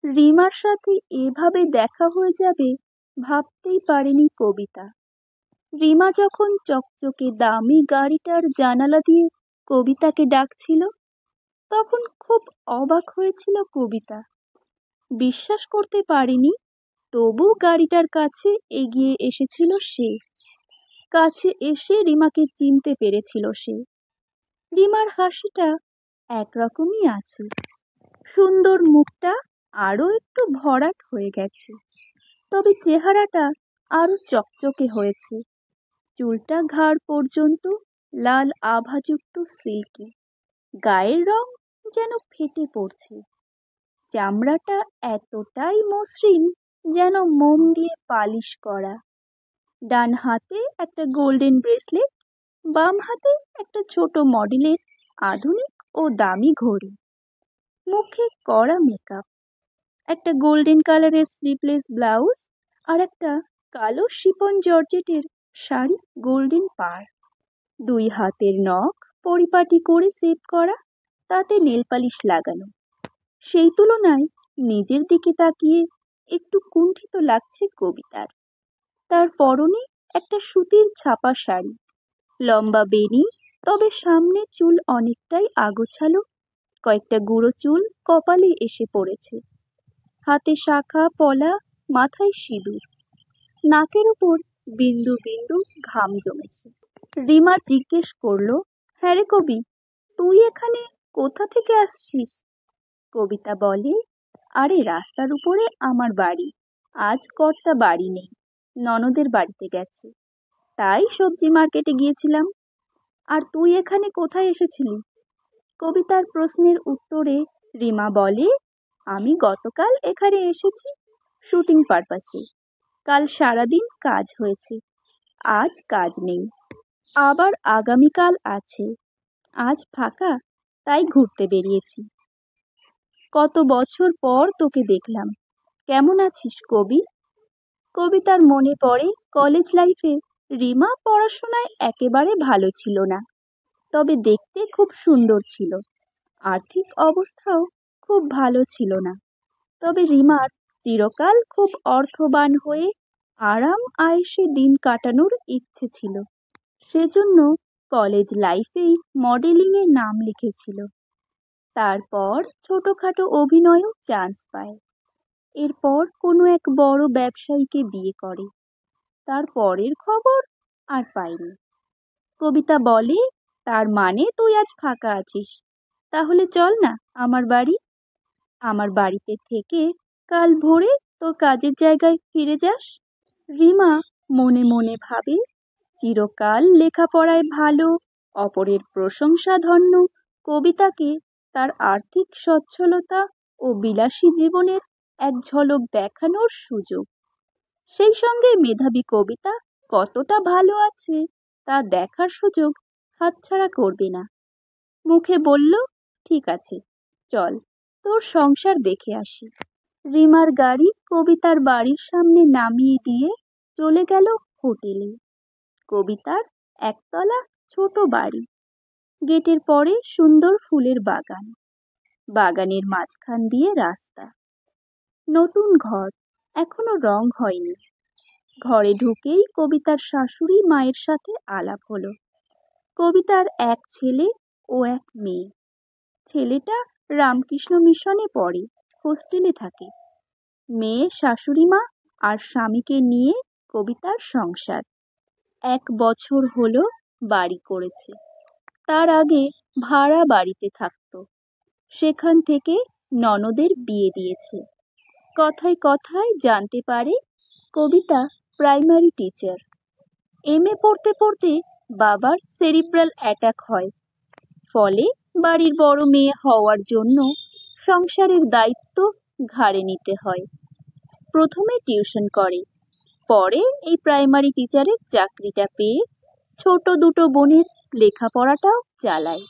রিমার সাথে এভাবে দেখা হয়ে যাবে ভাবতেই পারেনি কবিতা। রিমা যখন চকচকে দামি গাড়িটার জানালা দিয়ে কবিতাকে ডাকছিল, তখন খুব অবাক হয়েছিল কবিতা। বিশ্বাস করতে পারেনি, তবু গাড়িটার কাছে এগিয়ে এসেছিল সে। কাছে এসে রিমাকে চিনতে পেরেছিল সে। রিমার হাসিটা একরকমই আছে, সুন্দর মুখটা আরো একটু ভরাট হয়ে গেছে, তবে চেহারাটা আরো চকচকে হয়েছে। চুলটা ঘাড় পর্যন্ত লাল আভাযুক্ত সিল্কি, গায়ের রং যেন ফেটে পড়ছে। চামড়াটা এতটাই মসৃণ যেন মোম দিয়ে পালিশ করা। ডান হাতে একটা গোল্ডেন ব্রেসলেট, বাম হাতে একটা ছোট মডেলের আধুনিক ও দামি ঘড়ি। মুখে কড়া মেকআপ, একটা গোল্ডেন কালারের স্লিভলেস ব্লাউজ আর একটা কালো শিফন জর্জেটের শাড়ি গোল্ডেন পাড়। দুই হাতের নখ পরিপাটি করে সেভ করা, তাতে নেল পালিশ লাগানো। সেই তুলনায় নিজের দিকে তাকিয়ে একটু কুণ্ঠিত লাগছে কবিতার। তার পরনে একটা সুতির ছাপা শাড়ি, লম্বা বেনি, তবে সামনে চুল অনেকটাই আগোছালো। কয়েকটা গুঁড়ো চুল কপালে এসে পড়েছে। হাতে শাখা পলা, মাথায় সিঁদুর, নাকের উপর বিন্দু বিন্দু ঘাম জমেছে। রিমা জিজ্ঞেস করলো, হ্যাঁ রে কবি, তুই এখানে কোথা থেকে আসছিস? কবিতা বলে, আরে রাস্তার উপরে আমার বাড়ি, আজ কর্তা বাড়ি নেই, ননদের বাড়িতে গেছে, তাই সবজি মার্কেটে গিয়েছিলাম। আর তুই এখানে কোথায় এসেছিলি? কবিতার প্রশ্নের উত্তরে রিমা বলে, আমি গতকাল এখানে এসেছি শুটিং পারপাসে। কাল সারাদিন কাজ হয়েছে, আজ কাজ নেই, আবার আগামীকাল আছে, আজ ফাঁকা, তাই ঘুরতে বেরিয়েছি। কত বছর পর তোকে দেখলাম, কেমন আছিস কবি? কবিতার মনে পড়ে কলেজ লাইফে রিমা পড়াশোনায় একেবারে ভালো ছিল না, তবে দেখতে খুব সুন্দর ছিল। আর্থিক অবস্থাও খুব ভালো ছিল না, তবে রিমার চিরকাল খুব অর্থবান হয়ে আরাম আয়েশে দিন কাটানোর ইচ্ছে ছিল। সেজন্য কলেজ লাইফেই মডেলিংয়ে নাম লিখেছিল। তারপর ছোটখাটো অভিনয়েও চান্স পায়। এরপর কোনো এক বড় ব্যবসায়ীকে বিয়ে করে। তার পরের খবর আর পাইনি। কবিতা বলে, তার মানে তুই আজ ফাঁকা আছিস, তাহলে চল না আমার বাড়ি। আমার বাড়িতে থেকে কাল ভোরে তোর কাজের জায়গায় ফিরে যাস। রিমা মনে মনে ভাবে, চিরকাল লেখাপড়ায় ভালো, অপরের প্রশংসাধন্য কবিতাকে তার আর্থিক সচ্ছলতা ও বিলাসী জীবনের এক ঝলক দেখানোর সুযোগ। সেই সঙ্গে মেধাবী কবিতা কতটা ভালো আছে তা দেখার সুযোগ হাতছাড়া করবে না। মুখে বলল, ঠিক আছে, চল তোর সংসার দেখে আসি। রিমার গাড়ি কবিতার বাড়ির সামনে নামিয়ে দিয়ে চলে গেল হোটেলে। কবিতার একতলা ছোট বাড়ি, গেটের পরে সুন্দর ফুলের বাগান, বাগানের মাঝখান দিয়ে রাস্তা। নতুন ঘর, এখনো রং হয়নি। ঘরে ঢুকেই কবিতার শাশুড়ি মায়ের সাথে আলাপ হলো। কবিতার এক ছেলে ও এক মেয়ে। ছেলেটা রামকৃষ্ণ মিশনে পড়ে, হোস্টেলে থাকে। মেয়ে শাশুড়ি মা আর স্বামীকে নিয়ে কবিতার সংসার। 1 বছর হলো বাড়ি করেছে। তার আগে ভাড়া বাড়িতে থাকতো, সেখান থেকে ননদের বিয়ে দিয়েছে। কথায় কথায় জানতে পারে কবিতা প্রাইমারি টিচার। এমএ পড়তে পড়তে বাবার সেরিব্রাল অ্যাটাক হয়, ফলে বাড়ির বড় মেয়ে হওয়ার জন্য সংসারের দায়িত্ব ঘাড়ে নিতে হয়। প্রথমে টিউশন করে, পরে এই প্রাইমারি টিচারের চাকরিটা পেয়ে ছোট দুটো বোনের লেখাপড়াটাও চালায়।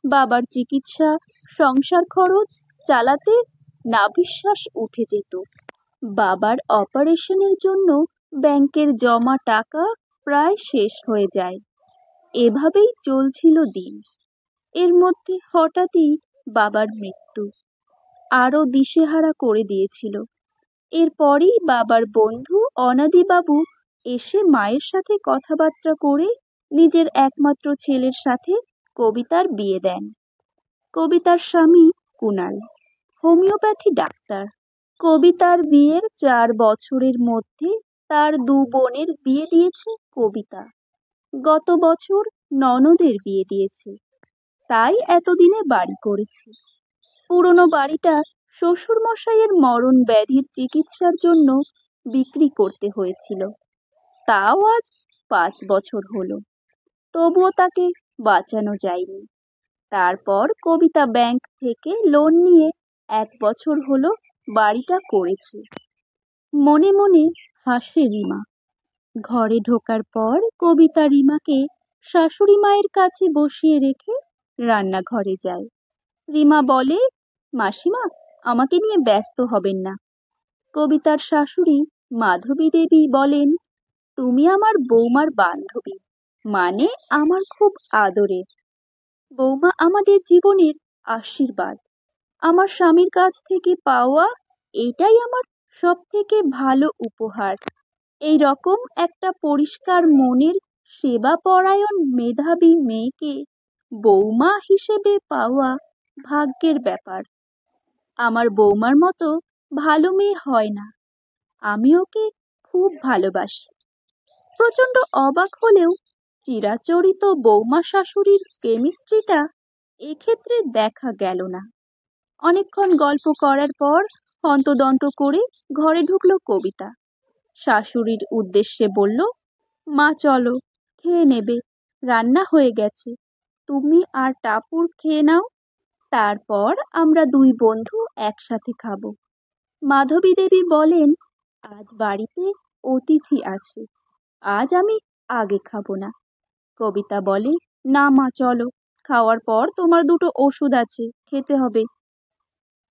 বাবার চিকিৎসা, সংসার খরচ চালাতে নাভিশ্বাস উঠে যেত। বাবার অপারেশনের জন্য ব্যাংকের জমা টাকা প্রায় শেষ হয়ে যায়। এভাবেই চলছিল দিন। এর মধ্যে হঠাৎই বাবার মৃত্যু। আরো দিশেহারা করে দিয়েছিল। এরপরই বাবার বন্ধু অনাদিবাবু এসে মায়ের সাথে কথাবার্তা করে নিজের একমাত্র ছেলের সাথে কবিতার বিয়ে দেন। কবিতার স্বামী কুনাল হোমিওপ্যাথি ডাক্তার। কবিতার বিয়ের 4 বছরের মধ্যে তার 2 বোনের বিয়ে দিয়েছে কবিতা। গত বছর ননদের বিয়ে দিয়েছে, তাই এতদিনে বাড়ি করেছে। পুরনো বাড়িটা শ্বশুর মশাইয়ের মরণ ব্যাধির চিকিৎসার জন্য বিক্রি করতে হয়েছিল, তাও আজ 5 বছর হলো, তবুও তাকে বাঁচানো যায়নি। তারপর কবিতা ব্যাংক থেকে লোন নিয়ে 1 বছর হলো বাড়িটা করেছে। মনে মনে হাসে রিমা। ঘরে ঢোকার পর কবিতা রিমাকে শাশুড়ি মায়ের কাছে বসিয়ে রেখে রান্নাঘরে যায়। রিমা বলে, মাসিমা, আমাকে নিয়ে ব্যস্ত হবেন না। কবিতার শাশুড়ি মাধবী দেবী বলেন, তুমি আমার বৌমার বান্ধবী, মানে আমার খুব আদরের। বৌমা আমাদের জীবনের আশীর্বাদ। আমার স্বামীর কাছ থেকে পাওয়া এটাই আমার সব থেকে ভালো উপহার। এই রকম একটা পরিষ্কার মনের সেবাপরায়ণ মেধাবী মেয়েকে বৌমা হিসেবে পাওয়া ভাগ্যের ব্যাপার। আমার বৌমার মতো ভালো মেয়ে হয় না। আমি ওকে খুব ভালোবাসি। প্রচন্ড অবাক হলেও চিরাচরিত বৌমা শাশুড়ির কেমিস্ট্রিটা এক্ষেত্রে দেখা গেল না। অনেকক্ষণ গল্প করার পর হন্তদন্ত করে ঘরে ঢুকলো কবিতা। শাশুড়ির উদ্দেশ্যে বলল, মা চলো, খেয়ে নেবে, রান্না হয়ে গেছে, তুমি আর টাপুর খেয়ে নাও, তারপর আমরা 2 বন্ধু একসাথে খাবো। মাধবী দেবী বলেন, আজ বাড়িতে অতিথি আছে, আজ আমি আগে খাবো না। কবিতা বলে, না মা চলো, খাওয়ার পর তোমার 2টো ওষুধ আছে, খেতে হবে।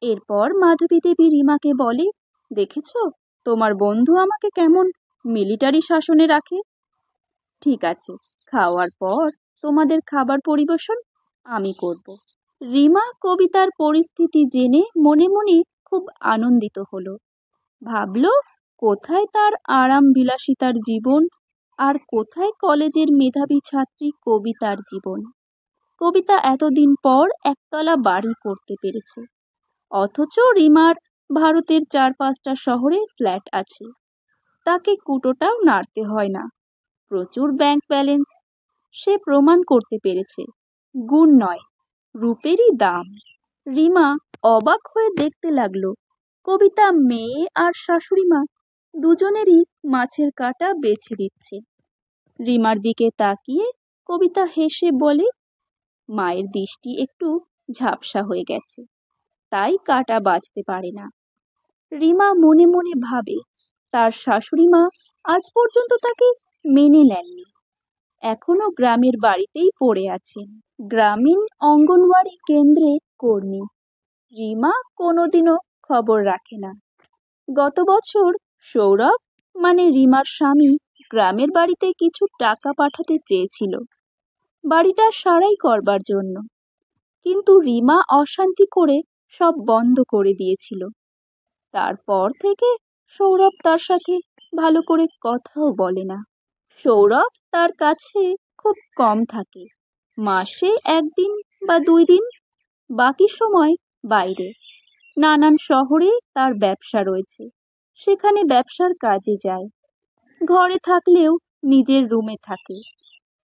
এরপর মাধবী দেবী রিমাকে বলে, দেখেছো তোমার বন্ধু আমাকে কেমন মিলিটারি শাসনে রাখে। ঠিক আছে, খাওয়ার পর তোমাদের খাবার পরিবেশন আমি করব। রিমা কবিতার পরিস্থিতি জেনে মনে মনে খুব আনন্দিত হলো। ভাবল, কোথায় তার আরাম বিলাসিতার জীবন, আর কোথায় কলেজের মেধাবী ছাত্রী কবিতার জীবন। কবিতা এতদিন পর একতলা বাড়ি করতে পেরেছে, অথচ রিমার ভারতের 4-5টা শহরে ফ্ল্যাট আছে। তাকে কুটোটাও নাড়তে হয় না, প্রচুর ব্যাংক ব্যালেন্স। সে প্রমাণ করতে পেরেছে গুণ নয়, রূপেরই দাম। রিমা অবাক হয়ে দেখতে লাগলো কবিতা মেয়ে আর শাশুড়ি মা দুজনেরই মাছের কাঁটা বেছে দিচ্ছে। রিমার দিকে তাকিয়ে কবিতা হেসে বলে, মায়ের দৃষ্টি একটু ঝাপসা হয়ে গেছে, তাই কাঁটা বাছতে পারে না। রিমা মনে মনে ভাবে, তার শাশুড়ি মা আজ পর্যন্ত তাকে মেনে নেননি, এখনো গ্রামের বাড়িতেই পড়ে আছেন, গ্রামীণ অঙ্গনওয়াড়ি কেন্দ্রে কর্মী। রিমা কোনোদিনও খবর রাখে না। গত বছর সৌরভ, মানে রিমার স্বামী, গ্রামের বাড়িতে কিছু টাকা পাঠাতে চেয়েছিল বাড়িটা সারাই করবার জন্য, কিন্তু রিমা অশান্তি করে সব বন্ধ করে দিয়েছিল। তারপর থেকে সৌরভ তার সাথে ভালো করে কথাও বলে না। সৌরভ তার কাছে খুব কম থাকে, মাসে 1 দিন বা 2 দিন, বাকি সময় বাইরে। নানান শহরে তার ব্যবসা রয়েছে, সেখানে ব্যবসার কাজে যায়। ঘরে থাকলেও নিজের রুমে থাকে,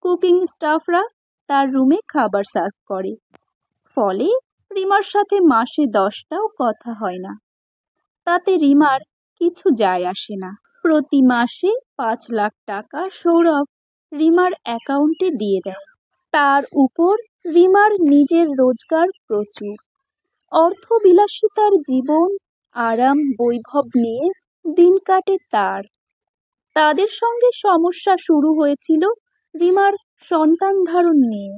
কুকিং স্টাফরা তার রুমে খাবার সার্ভ করে। ফলে রিমার সাথে মাসে 10টাও কথা হয় না। তাতে রিমার কিছু যায় আসে না। প্রতি মাসে 5 লাখ টাকা সৌরভ রিমার অ্যাকাউন্টে দিয়ে দেয়। তার উপর রিমার নিজের রোজগার প্রচুর। অর্থবিলাসিতার জীবন, আরাম বৈভব নিয়ে দিন কাটে তার। তাদের সঙ্গে সমস্যা শুরু হয়েছিল রিমার সন্তান ধারণ নিয়ে।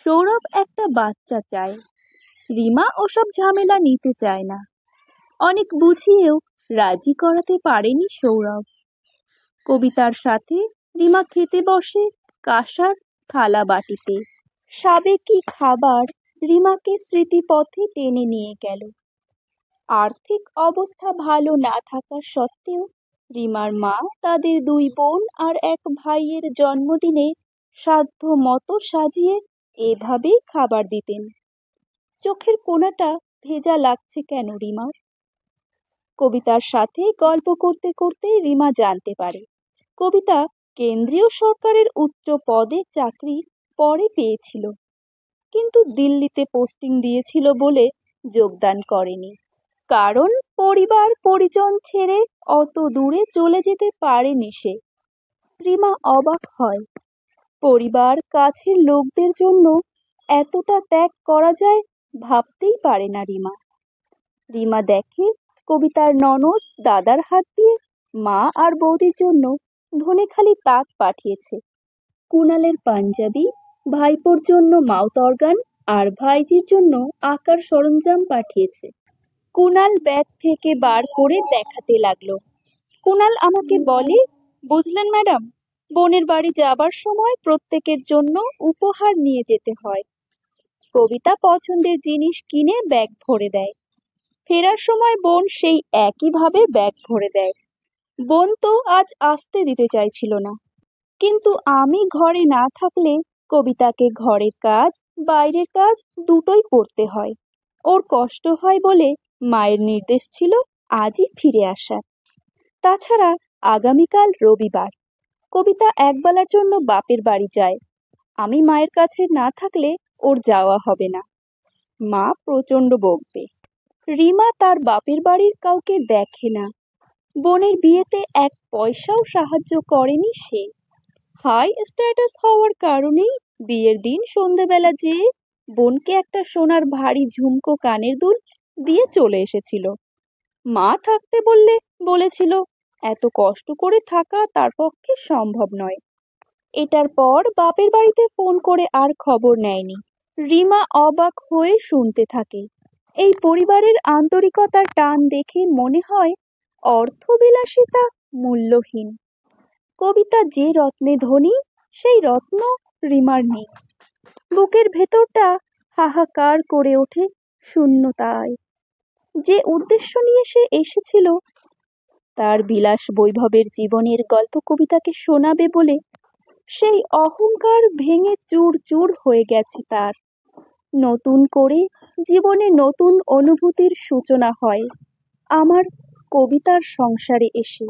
সৌরভ একটা বাচ্চা চায়, রিমা ওসব ঝামেলা নিতে চায় না। অনেক বুঝিয়েও রাজি করাতে পারেনি সৌরভ। কবিতার সাথে রিমা খেতে বসে কাঁসার থালা বাটিতে। সাবেকি খাবার রিমাকে স্মৃতিপথে টেনে নিয়ে গেল। আর্থিক অবস্থা ভালো না থাকা সত্ত্বেও রিমার মা তাদের দুই বোন আর এক ভাইয়ের জন্মদিনে সাধ্য মতো সাজিয়ে এভাবেই খাবার দিতেন। চোখের কোণাটা ভেজা লাগছে কেন রিমার? কবিতার সাথে গল্প করতে করতে রিমা জানতে পারে কবিতা কেন্দ্রীয় সরকারের উচ্চ পদে চাকরি পরে পেয়েছিল, কিন্তু দিল্লিতে পোস্টিং দিয়েছিল বলে যোগদান করেনি। কারণ পরিবার পরিজন ছেড়ে অত দূরে চলে যেতে পারেনি সে। রিমা অবাক হয়, পরিবার কাছের লোকদের জন্য এতটা ত্যাগ করা যায় ভাবতেই পারে না রিমা। রিমা দেখে কবিতার ননদ দাদার হাত দিয়ে মা আর বৌদির জন্য ধনেখালি তাঁত পাঠিয়েছে, কুনালের পাঞ্জাবি, ভাইপোর জন্য মাউথ অর্গান আর ভাইজির জন্য আঁকার সরঞ্জাম পাঠিয়েছে। কুনাল ব্যাগ থেকে বার করে দেখাতে লাগলো। কুনাল আমাকে বলে, বুঝলেন ম্যাডাম, বোনের বাড়ি যাবার সময় প্রত্যেকের জন্য উপহার নিয়ে যেতে হয়। কবিতা পছন্দের জিনিস কিনে ব্যাগ ভরে দেয়, ফেরার সময় বোন সেই একইভাবে ব্যাগ ভরে দেয়। বোন তো আজ আসতে দিতে চাইছিল না, কিন্তু আমি ঘরে না থাকলে কবিতাকে ঘরের কাজ বাইরের কাজ দুটোই করতে হয়। ওর কষ্ট হয় বলে মায়ের নির্দেশ ছিল আজই ফিরে আসার। তাছাড়া আগামীকাল রবিবার, কবিতা একবেলার জন্য বাপের বাড়ি যায়। আমি মায়ের কাছে না থাকলে ওর যাওয়া হবে না, মা প্রচন্ড বকবে। রিমা তার বাপের বাড়ির কাউকে দেখে না, বোনের বিয়েতে এক পয়সাও সাহায্য করেনি সে। হাই স্ট্যাটাস হওয়ার কারণেই বিয়ের দিন সন্ধ্যেবেলা যেয়ে বোনকে একটা সোনার ভারী ঝুমকো কানের দুল দিয়ে চলে এসেছিল। মা থাকতে বললে বলেছিল এত কষ্ট করে থাকা তার পক্ষে সম্ভব নয়। এটার পর বাপের বাড়িতে ফোন করে আর খবর নেয়নি। রিমা অবাক হয়ে শুনতে থাকে। এই পরিবারের আন্তরিকতার টান দেখে মনে হয় অর্থবিলাসিতা মূল্যহীন। কবিতা যে রত্নে ধনী, সেই রত্ন রিমার নেই। বুকের ভেতরটা হাহাকার করে ওঠে শূন্যতায়। যে উদ্দেশ্য নিয়ে সে এসেছিল, তার বিলাস বৈভবের জীবনের গল্প কবিতাকে শোনাবে বলে, সেই অহংকার ভেঙে চূর চূর হয়ে গেছে তার। নতুন করে জীবনে নতুন অনুভূতির সূচনা হয় আমার কবিতার সংসারে এসে।